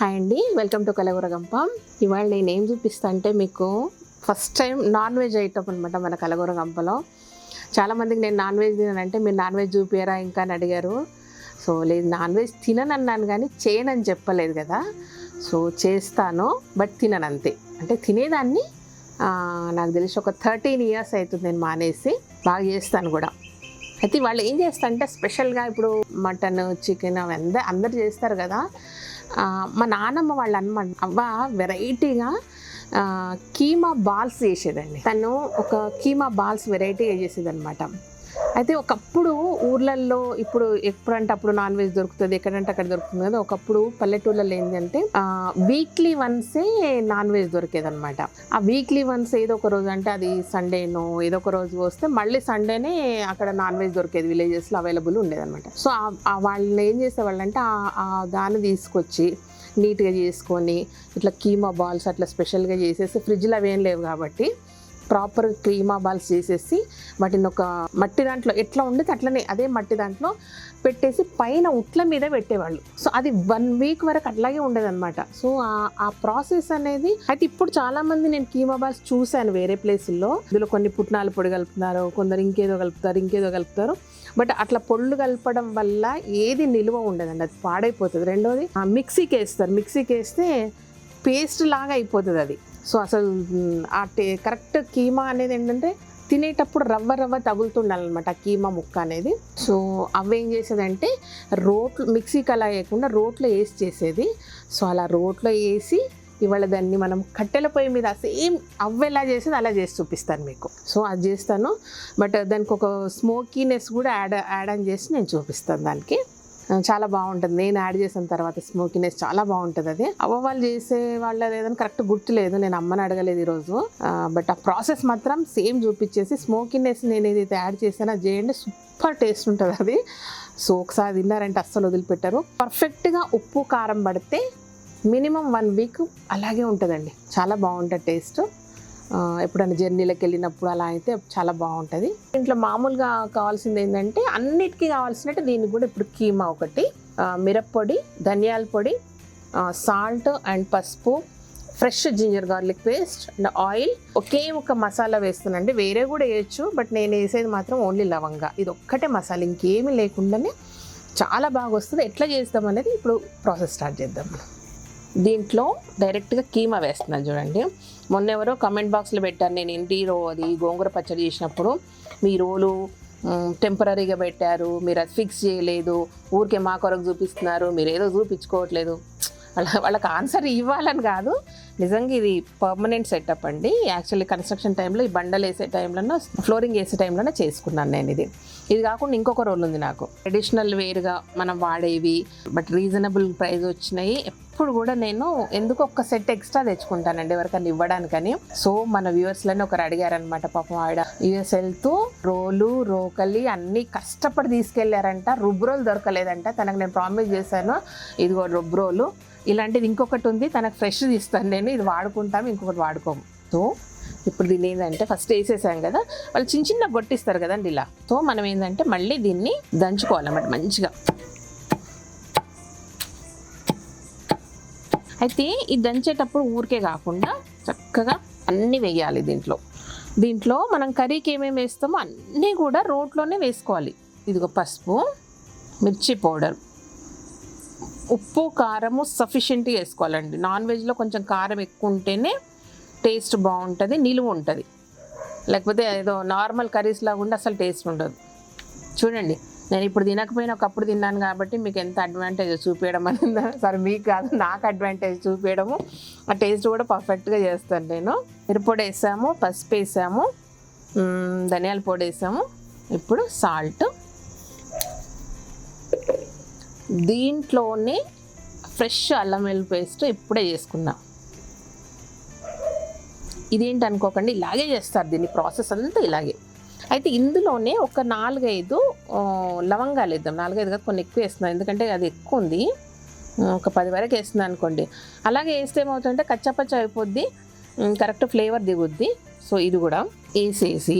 Hi అండి, welcome to Kalagooragampa. ఇవాళ నేను ఏం చూపిస్తా అంటే మీకు first time non veg item అనమాట మన కలగూరగంపలో. చాలామందికి నేను నాన్ వెజ్ తినానంటే మీరు నాన్ వెజ్ చూపించారా ఇంకా అని అడిగారు. సో లేదు, నాన్ వెజ్ తిననన్నాను కానీ చేయనని చెప్పలేదు కదా. సో చేస్తాను బట్ తినను అంతే. అంటే తినేదాన్ని నాకు తెలిసి ఒక 13 years అవుతుంది నేను మానేసి. బాగా చేస్తాను కూడా. అయితే వాళ్ళు ఏం చేస్తారంటే స్పెషల్గా ఇప్పుడు మటన్ చికెన్ అవి అందరు చేస్తారు కదా. మా నాన్నమ్మ వాళ్ళు అనమాట అవ్వ వెరైటీగా కీమా బాల్స్ చేసేదండి. తను ఒక కీమా బాల్స్ వెరైటీగా చేసేది అనమాట. అయితే ఒకప్పుడు ఊర్లలో ఎప్పుడంటే అప్పుడు నాన్ వెజ్ దొరుకుతుంది, ఎక్కడంటే అక్కడ దొరుకుతుంది కదా. ఒకప్పుడు పల్లెటూళ్ళలో ఏంటంటే వీక్లీ వన్సే నాన్ వెజ్ దొరికేది అనమాట. ఆ వీక్లీ వన్స్ ఏదో ఒక రోజు, అంటే అది సండేనో ఏదో ఒక రోజు వస్తే మళ్ళీ సండేనే అక్కడ నాన్ వెజ్ దొరికేది, విలేజెస్లో అవైలబుల్ ఉండేది అనమాట. సో వాళ్ళని ఏం చేసేవాళ్ళు అంటే దాన్ని తీసుకొచ్చి నీట్గా చేసుకొని ఇట్లా కీమా బాల్స్ అట్లా స్పెషల్గా చేసేసి, ఫ్రిడ్జ్లో అవేం లేవు కాబట్టి ప్రాపర్ కీమా బాల్స్ చేసేసి వాటిని ఒక మట్టి దాంట్లో ఎట్లా ఉండేది అట్లనే అదే మట్టి దాంట్లో పెట్టేసి పైన ఉట్ల మీద పెట్టేవాళ్ళు. సో అది 1 week వరకు అట్లాగే ఉండేదన్నమాట. సో ఆ ప్రాసెస్ అనేది అయితే ఇప్పుడు చాలామంది నేను కీమా బాల్స్ చూశాను వేరే ప్లేసుల్లో. ఇందులో కొన్ని పుట్నాల పొడి కలుపుతున్నారు, కొందరు ఇంకేదో కలుపుతారు. బట్ అట్లా పొళ్ళు కలపడం వల్ల ఏది నిల్వ ఉండదండి, అది పాడైపోతుంది. రెండోది మిక్సీకి వేస్తే పేస్ట్ లాగా అయిపోతుంది అది. సో అసలు కరెక్ట్ కీమా అనేది ఏంటంటే తినేటప్పుడు రవ్వ తగులుతుండాలన్నమాట ఆ కీమా ముక్క అనేది. సో అవేం చేసేదంటే మిక్సీకి అలా వేయకుండా రోట్లో వేసి చేసేది. సో అలా రోట్లో వేసి ఇవాళ దాన్ని మనం కట్టెల పొయ్యి మీద సేమ్ ఎలా చేసేది అలా చేసి చూపిస్తాను మీకు. సో అది చేస్తాను, బట్ దానికి ఒక స్మోకీనెస్ కూడా యాడ్ ఆన్ చేసి నేను చూపిస్తాను. దానికి చాలా బాగుంటుంది. నేను యాడ్ చేసిన తర్వాత స్మోకీనెస్ చాలా బాగుంటుంది. అది వాళ్ళు చేసే వాళ్ళది ఏదైనా కరెక్ట్ గుర్తులేదు, నేను అమ్మని అడగలేదు ఈరోజు. బట్ ఆ ప్రాసెస్ మాత్రం సేమ్ చూపించేసి స్మోకీనెస్ నేను ఏదైతే యాడ్ చేసానో అది చేయండి, సూపర్ టేస్ట్ ఉంటుంది అది. సో ఒకసారి తిన్నారంటే అస్సలు వదిలిపెట్టారు. పర్ఫెక్ట్గా ఉప్పు కారం పడితే మినిమం 1 week అలాగే ఉంటుందండి. చాలా బాగుంటుంది టేస్ట్. ఎప్పుడైనా జర్నీలకు వెళ్ళినప్పుడు అలా అయితే చాలా బాగుంటుంది. ఇంట్లో మామూలుగా కావాల్సింది ఏంటంటే అన్నిటికీ కావాల్సినట్టు దీనికి కూడా ఇప్పుడు కీమా ఒకటి, మిరప్పొడి, ధనియాల పొడి, సాల్ట్ అండ్ పసుపు, fresh ginger garlic paste and oil. ఒకే ఒక మసాలా వేస్తానండి, వేరే కూడా వేయచ్చు బట్ నేను వేసేది మాత్రం ఓన్లీ లవంగా. ఇది ఒక్కటే మసాలా, ఇంకేమీ లేకుండానే చాలా బాగా వస్తుంది. ఎట్లా చేస్తాం అనేది ఇప్పుడు ప్రాసెస్ స్టార్ట్ చేద్దాం మనం. దీంట్లో డైరెక్ట్గా కీమా వేస్తున్నాను చూడండి. మొన్న ఎవరో కమెంట్ బాక్స్లో పెట్టారు, నేను అది గోంగూర పచ్చడి చేసినప్పుడు మీ రోలు టెంపరీగా పెట్టారు, మీరు అది ఫిక్స్ చేయలేదు, ఊరికే మా కొరకు చూపిస్తున్నారు, మీరు ఏదో చూపించుకోవట్లేదు. వాళ్ళకి ఆన్సర్ ఇవ్వాలని కాదు, నిజంగా ఇది పర్మనెంట్ సెటప్ అండి. యాక్చువల్లీ కన్స్ట్రక్షన్ టైంలో ఈ బండలు వేసే టైంలోనో ఫ్లోరింగ్ వేసే టైంలోనే చేసుకున్నాను నేను. ఇది కాకుండా ఇంకొక రోల్ ఉంది నాకు, ట్రెడిషనల్ వేర్గా మనం వాడేవి బట్ రీజనబుల్ ప్రైస్ వచ్చినాయి. ఎప్పుడు కూడా నేను ఎందుకు ఒక సెట్ ఎక్స్ట్రా తెచ్చుకుంటానండి ఎవరికైనా ఇవ్వడానికని. సో మన వ్యూవర్స్లోనే ఒకరు అడిగారనమాట, పాపం ఆవిడ యూఎస్ వెళ్తూ రోకలి అన్నీ కష్టపడి తీసుకెళ్లారంట, రుబ్రోలు దొరకలేదంట. తనకు నేను ప్రామిస్ చేశాను, ఇదిగో రుబ్రోలు ఇలాంటిది ఇంకొకటి ఉంది, తనకు ఫ్రెష్ తీస్తాను నేను, ఇది వాడుకుంటాము, ఇంకొకటి వాడుకోము. సో ఇప్పుడు దీన్ని ఏంటంటే ఫస్ట్ వేసేసాం కదా, వాళ్ళు చిన్న గొట్టిస్తారు కదండి ఇలా. సో మనం ఏంటంటే మళ్ళీ దీన్ని దంచుకోవాలన్నమాట మంచిగా. అయితే ఇది దంచేటప్పుడు ఊరికే కాకుండా చక్కగా అన్నీ వేయాలి దీంట్లో మనం కర్రీకి ఏమేమి వేస్తామో అన్నీ కూడా రోట్లోనే వేసుకోవాలి. ఇదిగో పసుపు, మిర్చి పౌడర్, ఉప్పు కారము సఫిషియెంట్గా వేసుకోవాలండి. నాన్ వెజ్లో కొంచెం కారం ఎక్కువ ఉంటేనే టేస్ట్ బాగుంటుంది, నిలువ ఉంటుంది. లేకపోతే ఏదో నార్మల్ కర్రీస్ లాగా ఉండి అసలు టేస్ట్ ఉండదు. చూడండి, నేను ఇప్పుడు తినకపోయినా ఒకప్పుడు తిన్నాను కాబట్టి మీకు ఎంత అడ్వాంటేజ్ చూపించడం అనేది, సరే మీకు కాదు నాకు అడ్వాంటేజ్ చూపించడము. ఆ టేస్ట్ కూడా పర్ఫెక్ట్గా చేస్తాను నేను. మిరప్పొడి వేసాము, పసుపు వేసాము, ధనియాల పొడి వేసాము, ఇప్పుడు సాల్ట్. దీంట్లోనే ఫ్రెష్ అల్లం వెల్లుల్లి పేస్ట్ ఇప్పుడే చేసుకున్నాం. ఇదేంటి అనుకోకండి, ఇలాగే చేస్తారు దీన్ని, ప్రాసెస్ అంతా ఇలాగే. అయితే ఇందులోనే ఒక 4-5 లవంగాలు వేద్దాం. 4-5 కాదు, కొన్ని ఎక్కువ వేస్తున్నాను ఎందుకంటే అది ఎక్కువ ఉంది. ఒక 10 వరకు వేస్తున్నాను అనుకోండి. అలాగే వేస్తే ఏమవుతుందంటే కచ్చపచ్చ అయిపోద్ది, కరెక్ట్ ఫ్లేవర్ దిగుద్ది. సో ఇది కూడా వేసేసి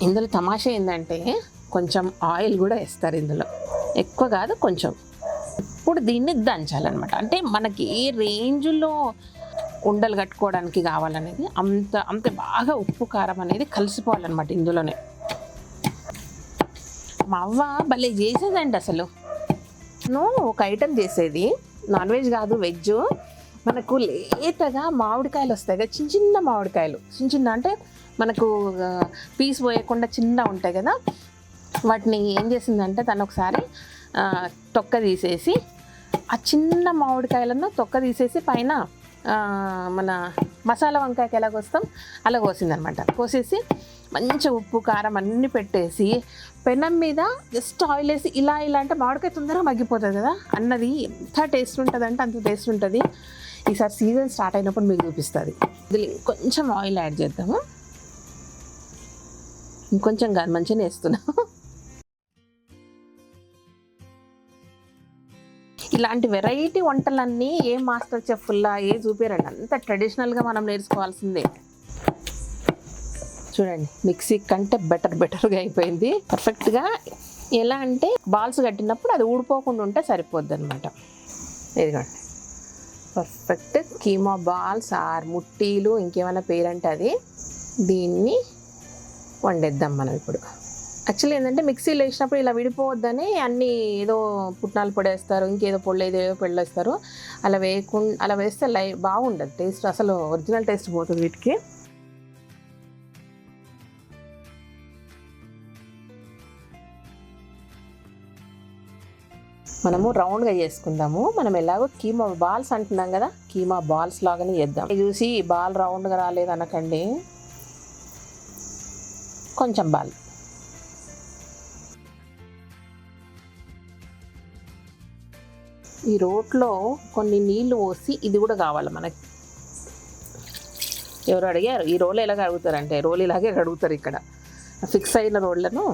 ఇందులో తమాషా ఏంటంటే కొంచెం ఆయిల్ కూడా వేస్తారు ఇందులో, ఎక్కువ కాదు కొంచెం. ఇప్పుడు దీన్ని దంచాలన్నమాట. అంటే మనకి ఏ రేంజ్లో ఉండలు కట్టుకోవడానికి కావాలనేది అంత బాగా ఉప్పు కారం అనేది కలిసిపోవాలన్నమాట ఇందులోనే. మా అవ్వ భలే చేసేదండి అసలు. ఒక ఐటెం చేసేది, నాన్ వెజ్ కాదు వెజ్. మనకు లేతగా మామిడికాయలు వస్తాయి కదా, చిన్న చిన్న మామిడికాయలు, చిన్న అంటే మనకు పీస్ పోయకుండా చిన్న ఉంటాయి కదా, వాటిని ఏం చేసిందంటే తను ఒకసారి తొక్క తీసేసి, ఆ చిన్న మామిడికాయలను తొక్క తీసేసి పైన మన మసాలా వంకాయకి ఎలా కోస్తాం అలా కోసిందనమాట. కోసేసి మంచి ఉప్పు కారం అన్నీ పెట్టేసి పెనం మీద జస్ట్ ఆయిల్ వేసి ఇలా అంటే మామిడికాయ తొందరగా మగ్గిపోతుంది కదా అన్నది. ఎంత టేస్ట్ ఉంటుంది అంటే అంత టేస్ట్ ఉంటుంది. ఈసారి సీజన్ స్టార్ట్ అయినప్పుడు మీకు చూపిస్తుంది. ఇది ఇంకొంచెం ఆయిల్ యాడ్ చేద్దాము. ఇంకొంచెం కాదు, మంచిగా వేస్తున్నాము. ఇలాంటి వెరైటీ వంటలన్నీ ఏ మాస్టర్ చెఫ్లా ఏ చూపారండి, అంత ట్రెడిషనల్గా మనం నేర్చుకోవాల్సిందే. చూడండి, మిక్సీ కంటే బెటర్గా అయిపోయింది పర్ఫెక్ట్గా. ఎలా అంటే బాల్స్ కట్టినప్పుడు అది ఊడిపోకుండా ఉంటే సరిపోద్ది అనమాట. ఇదిగోండి పర్ఫెక్ట్ కీమా బాల్స్ ఆర్ ముట్టీలు, ఇంకేమైనా పేరంటే అది. దీన్ని వండేద్దాం మనం ఇప్పుడు. యాక్చువల్లీ ఏంటంటే మిక్సీలో వేసినప్పుడు ఇలా విడిపోవద్దని అన్నీ ఏదో పుట్నాలు పొడి వేస్తారు, ఇంకేదో పొళ్ళు ఏదో పొళ్ళు వేస్తారు. అలా వేస్తే బాగుండదు టేస్ట్, అసలు ఒరిజినల్ టేస్ట్ పోతుంది వీటికి. మనము రౌండ్గా చేసుకుందాము. మనం ఎలాగో కీమా బాల్స్ అంటున్నాం కదా, కీమా బాల్స్ లాగానే చేద్దాం. చూసి బాల్ రౌండ్గా రాలేదు అనకండి, కొంచెం బాల్. ఈ రోట్లో కొన్ని నీళ్లు పోసి, ఇది కూడా కావాలి మనకి. ఎవరు అడిగారు ఈ రోలు ఎలా కడుగుతారంటే, రోలు ఇలాగే కడుగుతారు. ఇక్కడ ఫిక్స్ అయిన రోళ్లను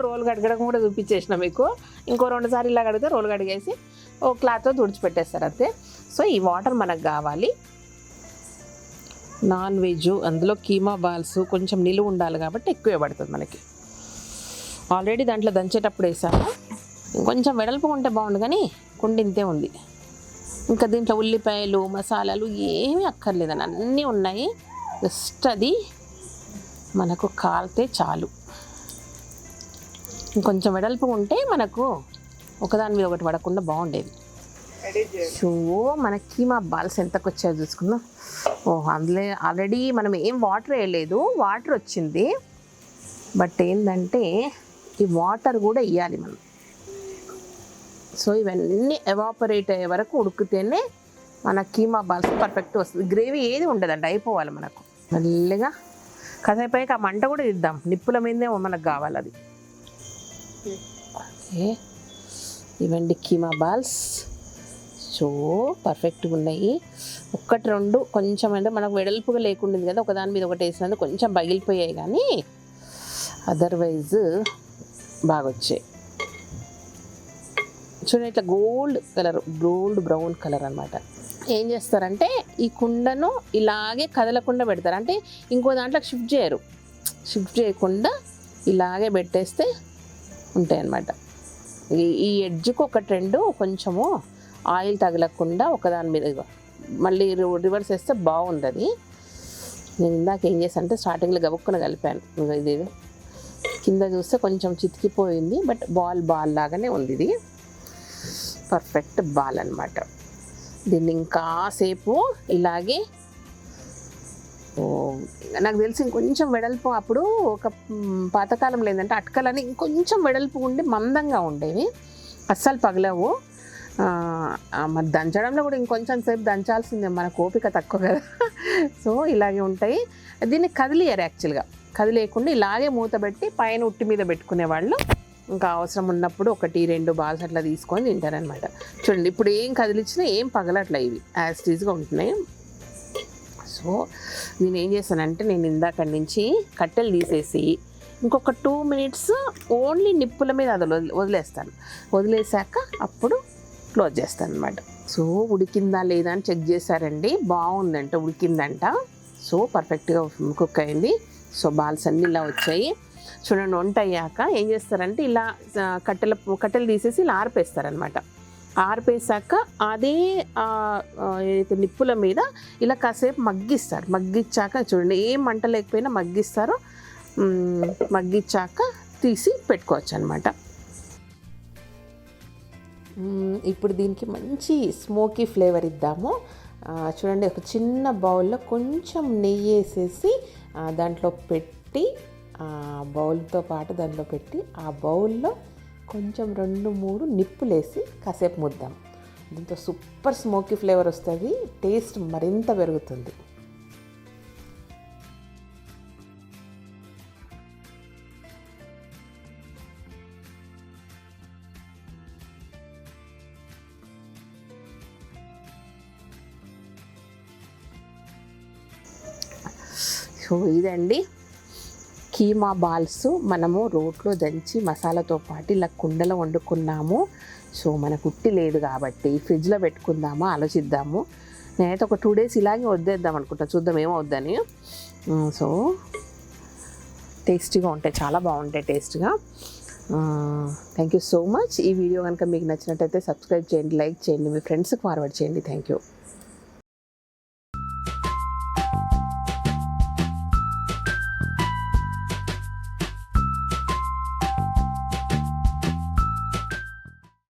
రోలు కడగడం కూడా చూపించేసిన మీకు. ఇంకో 2 సార్లు ఇలా కడిగితే రోలు కడిగేసి ఓ క్లాత్తో తుడిచిపెట్టేస్తారు అంతే. సో ఈ వాటర్ మనకు కావాలి. నాన్ వెజ్ అందులో కీమా బాల్స్ కొంచెం నిలువ ఉండాలి కాబట్టి ఎక్కువే పడుతుంది మనకి. ఆల్రెడీ దాంట్లో దంచేటప్పుడు వేసాము. ఇంకొంచెం వెడల్పు ఉంటే బాగుండు కానీ కుండింతే ఉంది. ఇంకా దీంట్లో ఉల్లిపాయలు మసాలాలు ఏమీ అక్కర్లేదని అన్నీ ఉన్నాయి. జస్ట్ అది మనకు కాలితే చాలు. ఇంకొంచెం వెడల్పు ఉంటే మనకు ఒకదాని మీద ఒకటి పడకుండా బాగుండేది. సో మన కీమా బాల్స్ ఎంతకు వచ్చాయో చూసుకుందాం. అందులో ఆల్రెడీ మనం ఏం వాటర్ వేయలేదు, వాటర్ వచ్చింది. బట్ ఏంటంటే ఈ వాటర్ కూడా ఇవ్వాలి మనం. సో ఇవన్నీ ఎవాపరేట్ అయ్యే వరకు ఉడికితేనే మన కీమా బాల్స్ పర్ఫెక్ట్ వస్తుంది. గ్రేవీ ఏది ఉండదండి, అయిపోవాలి మనకు. మెల్లగా కసేపైకి ఆ మంట కూడా ఇద్దాం, నిప్పుల మీదే మనకు కావాలి అది. ఓకే, ఇవండి కీమా బాల్స్. సో పర్ఫెక్ట్గా ఉన్నాయి. 1-2 కొంచెం అంటే మనకు వెడల్పుగా లేకుండింది కదా, ఒకదాని మీద ఒకటి వేసినందుకు కొంచెం పగిలిపోయాయి, కానీ అదర్వైజ్ బాగా వచ్చాయి. చూడండి ఇట్లా గోల్డ్ బ్రౌన్ కలర్ అనమాట. ఏం చేస్తారంటే ఈ కుండను ఇలాగే కదలకుండా పెడతారు, అంటే ఇంకో దాంట్లో షిఫ్ట్ చేయకుండా ఇలాగే పెట్టేస్తే ఉంటాయి అన్నమాట. ఈ ఎడ్జ్కి 1-2 కొంచెము ఆయిల్ తగలకుండా ఒకదాని మీద మళ్ళీ రివర్స్ వేస్తే బాగుంది అది. నేను ఇందాక ఏం చేశాను అంటే స్టార్టింగ్లో గబుక్కున కలిపాను. ఇది కింద చూస్తే కొంచెం చితికిపోయింది, బట్ బాల్ లాగానే ఉంది. ఇది పర్ఫెక్ట్ బాల్ అనమాట. దీన్ని ఇంకాసేపు ఇలాగే, నాకు తెలిసి ఇంకొంచెం వెడల్పు, అప్పుడు ఒక పాతకాలంలో ఏంటంటే అటకలని ఇంకొంచెం వెడల్పు ఉండి మందంగా ఉండేవి, అస్సలు పగలవు. మరి దంచడంలో కూడా ఇంకొంచెం సేపు దంచాల్సిందే, మన ఓపిక తక్కువ కదా. సో ఇలాగే ఉంటాయి. దీన్ని కదిలియరు, యాక్చువల్గా కదిలేయకుండా ఇలాగే మూత పెట్టి పైన ఉట్టి మీద పెట్టుకునేవాళ్ళు. ఇంకా అవసరం ఉన్నప్పుడు 1-2 బాల్స్ అట్లా తీసుకొని తింటారనమాట. చూడండి ఇప్పుడు ఏం కదిలిచ్చినా ఏం పగలట్లా, ఇవి యాజ్ టీజ్గా ఉంటున్నాయి. సో నేను ఏం చేశానంటే, నేను ఇందాక నుంచి కట్టెలు తీసేసి ఇంకొక 2 మినిట్స్ ఓన్లీ నిప్పుల మీద అది వదిలేసాక అప్పుడు క్లోజ్ చేస్తాను అనమాట. సో ఉడికిందా లేదా అని చెక్ చేశారండి, బాగుందంట, ఉడికిందంట. సో పర్ఫెక్ట్గా కుక్ అయింది. సో బాల్స్ అన్నీ ఇలా వచ్చాయి. చూడండి, వంట అయ్యాక ఏం చేస్తారంటే ఇలా కట్టెలు తీసేసి ఇలా ఆరిపేస్తారనమాట. ఆరిపేసాక అదే ఏదైతే నిప్పుల మీద ఇలా కాసేపు మగ్గిస్తారు. మగ్గిచ్చాక చూడండి, ఏం మంట లేకపోయినా మగ్గిస్తారో, మగ్గిచ్చాక తీసి పెట్టుకోవచ్చు అనమాట. ఇప్పుడు దీనికి మంచి స్మోకీ ఫ్లేవర్ ఇద్దాము. చూడండి, ఒక చిన్న బౌల్లో కొంచెం నెయ్యి వేసేసి దాంట్లో పెట్టి, బౌల్తో పాటు దాంట్లో పెట్టి ఆ బౌల్లో కొంచెం 2-3 నిప్పులేసి కాసేపు ముద్దాం. దీంతో సూపర్ స్మోకీ ఫ్లేవర్ వస్తుంది, టేస్ట్ మరింత పెరుగుతుంది. సో ఇదండి కీమా బాల్స్. మనము రోట్లో దంచి మసాలాతో పాటు ఇలా కుండలో వండుకున్నాము. సో మనకు ఉట్టి లేదు కాబట్టి ఫ్రిడ్జ్లో పెట్టుకుందామా ఆలోచిద్దాము. నేనైతే ఒక 2 days ఇలాగే వద్దేద్దాం అనుకుంటా, చూద్దాం ఏమవుద్దని. సో టేస్టీగా ఉంటాయి, చాలా బాగుంటాయి టేస్ట్గా. Thank you so much. ఈ వీడియో కనుక మీకు నచ్చినట్టయితే సబ్స్క్రైబ్ చేయండి, లైక్ చేయండి, మీ ఫ్రెండ్స్కి ఫార్వర్డ్ చేయండి. Thank you.